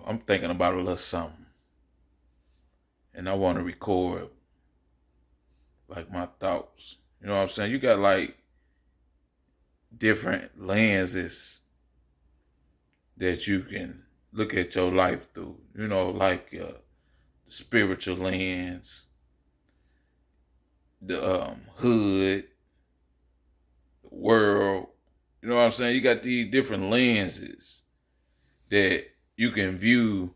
I'm thinking about a little something, and I want to record like my thoughts. You know what I'm saying? You got like different lenses that you can look at your life through. You know, like the spiritual lens, the hood, the world. You know what I'm saying? You got these different lenses that you can view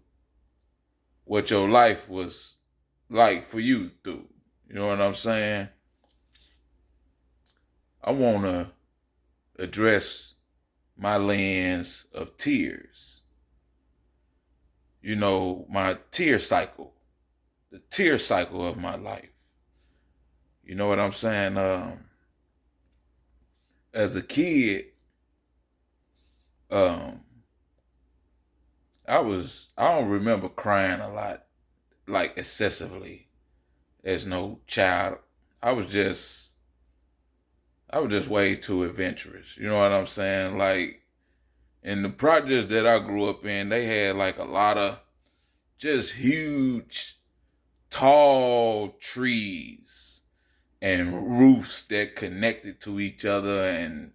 what your life was like for you through. You know what I'm saying? I want to address my lens of tears. You know, my tear cycle, the tear cycle of my life. You know what I'm saying? As a kid, um, I don't remember crying a lot, like excessively as no child. I was just, I was just way too adventurous. You know what I'm saying? Like in the projects that I grew up in, they had like a lot of just huge, tall trees and roofs that connected to each other. And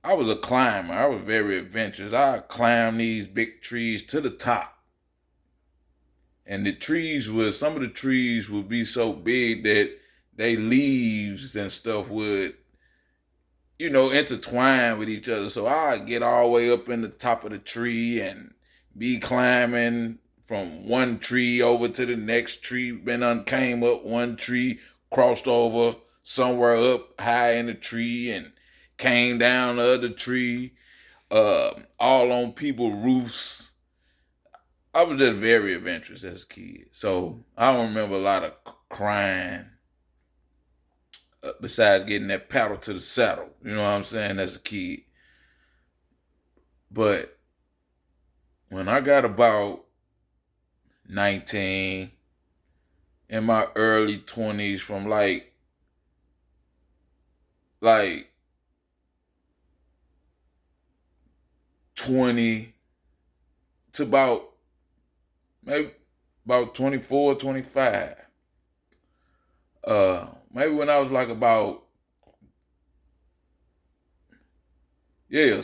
I was a climber. I was very adventurous. I climbed these big trees to the top. And some of the trees would be so big that they leaves and stuff would, intertwine with each other. So I'd get all the way up in the top of the tree and be climbing from one tree over to the next tree. Came up one tree, crossed over somewhere up high in the tree, and came down the other tree. All on people roofs. I was just very adventurous as a kid. So I don't remember a lot of crying besides getting that paddle to the saddle. You know what I'm saying? As a kid. But when I got about 19, in my early 20s, from like 20 to maybe about 24, 25. Maybe when I was like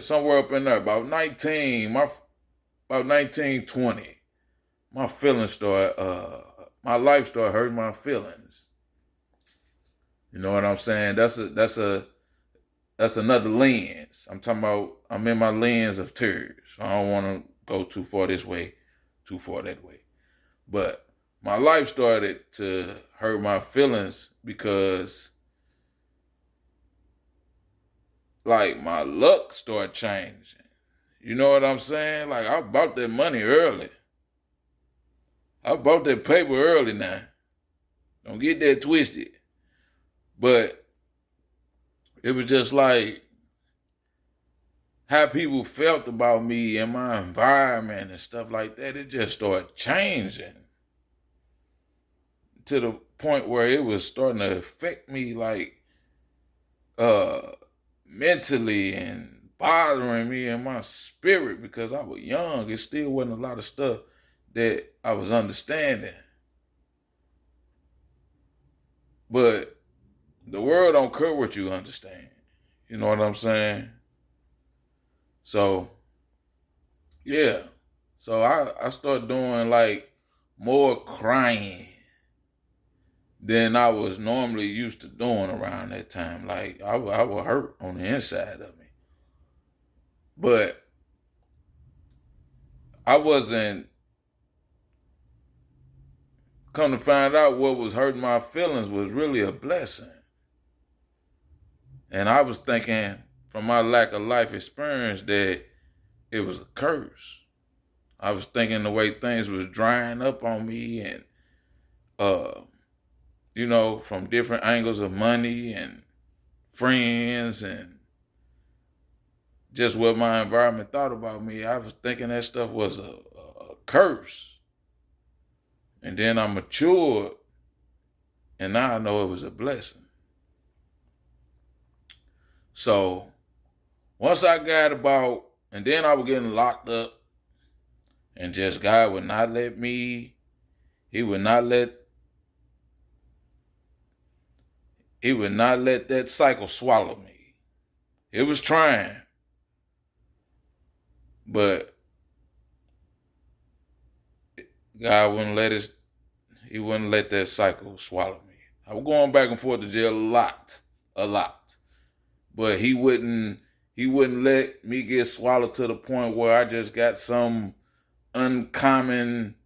somewhere up in there, about 19, about 19, 20, my feelings started, my life started hurting my feelings. You know what I'm saying? That's another lens. I'm in my lens of tears. I don't want to go too far this way, too far that way. But my life started to hurt my feelings because like my luck started changing. You know what I'm saying? Like I bought that money early. I bought that paper early now. Don't get that twisted. But it was just like how people felt about me and my environment and stuff like that. It just started changing to the point where it was starting to affect me like uh mentally and bothering me in my spirit because I was young. It still wasn't a lot of stuff that I was understanding. But the world don't care what you understand. You know what I'm saying? So yeah. So I started doing like more crying than I was normally used to doing around that time. Like I was hurt on the inside of me. But I wasn't, come to find out, what was hurting my feelings was really a blessing. And I was thinking from my lack of life experience that it was a curse. I was thinking the way things was drying up on me and uh, from different angles of money and friends and just what my environment thought about me. I was thinking that stuff was a curse. And then I matured and now I know it was a blessing. So once I got about And then I was getting locked up, and just God would not let me. He would not let. He would not let that cycle swallow me. It was trying, but God wouldn't let it. He wouldn't let that cycle swallow me. I was going back and forth to jail a lot, but He wouldn't. He wouldn't let me get swallowed to the point where I just got some uncommon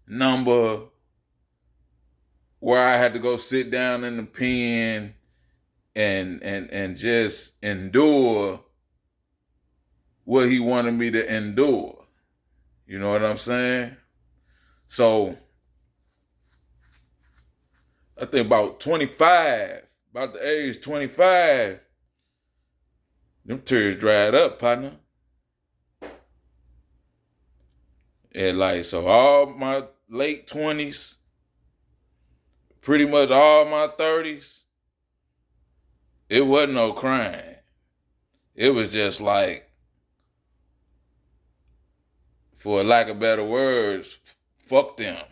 number where I had to go sit down in the pen and just endure what He wanted me to endure. You know what I'm saying? So I think about 25, about the age 25, them tears dried up, partner. And like, so all my late 20s, pretty much all my 30s, it wasn't no crying. It was just like, for lack of better words, fuck them.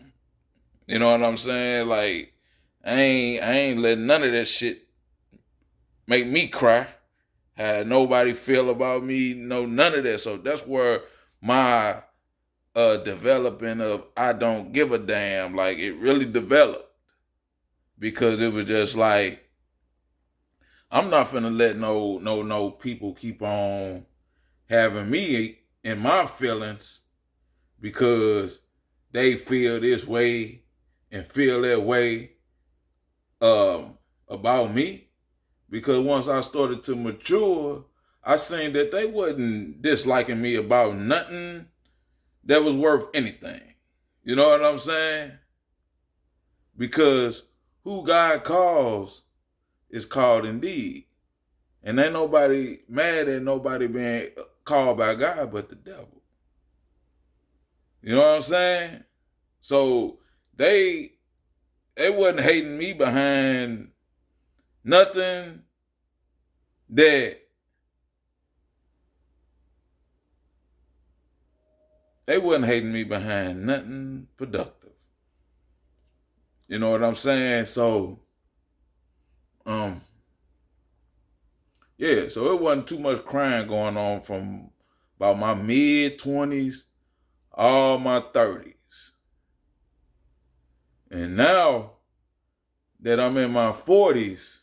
You know what I'm saying? Like, I ain't letting none of that shit make me cry. Had nobody feel about me, none of that. So that's where my developing of I don't give a damn, like, it really developed. Because it was just like, I'm not finna let no people keep on having me in my feelings because they feel this way and feel that way about me. Because once I started to mature, I seen that they wasn't disliking me about nothing that was worth anything. You know what I'm saying? Because who God calls is called indeed. And ain't nobody mad at nobody being called by God but the devil. You know what I'm saying? So they wasn't hating me behind nothing that they wasn't hating me behind nothing productive. You know what I'm saying? So yeah, so it wasn't too much crying going on from about my mid-20s, all my 30s. And now that I'm in my 40s,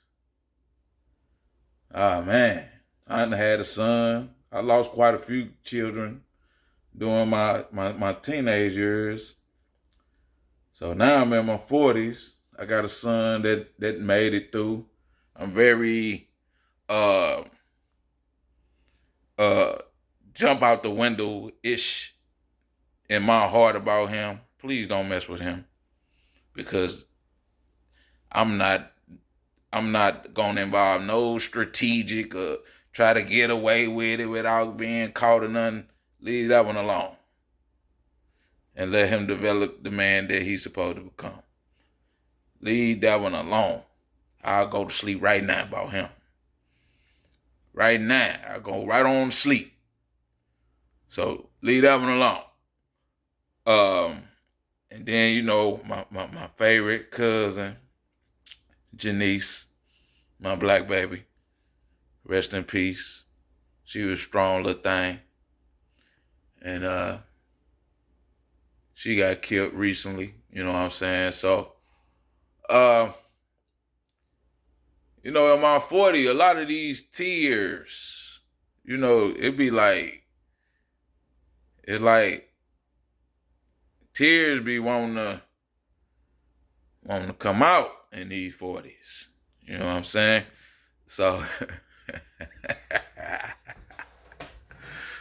man, I done had a son. I lost quite a few children during my teenage years. So now I'm in my 40s. I got a son that made it through. I'm very uh jump out the window ish in my heart about him. Please don't mess with him because I'm not gonna involve no strategic or try to get away with it without being caught or nothing. Leave that one alone. And let him develop the man that he's supposed to become. Leave that one alone. I'll go to sleep right now about him. Right now. I'll go right on to sleep. So leave that one alone. And then, my favorite cousin, Janice, my black baby. Rest in peace. She was a strong little thing. And she got killed recently, you know what I'm saying? So, in my 40, a lot of these tears, it'd be like, it's like tears be wanting to come out in these 40s. You know what I'm saying? So,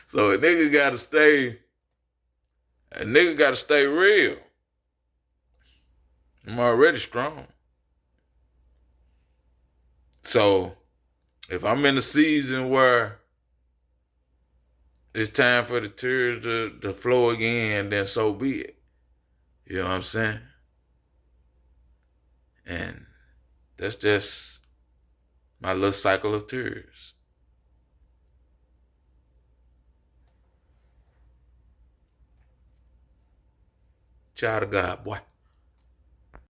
so a nigga gotta stay real. I'm already strong. So if I'm in a season where it's time for the tears to flow again, then so be it. You know what I'm saying? And that's just my little cycle of tears. child of God, boy.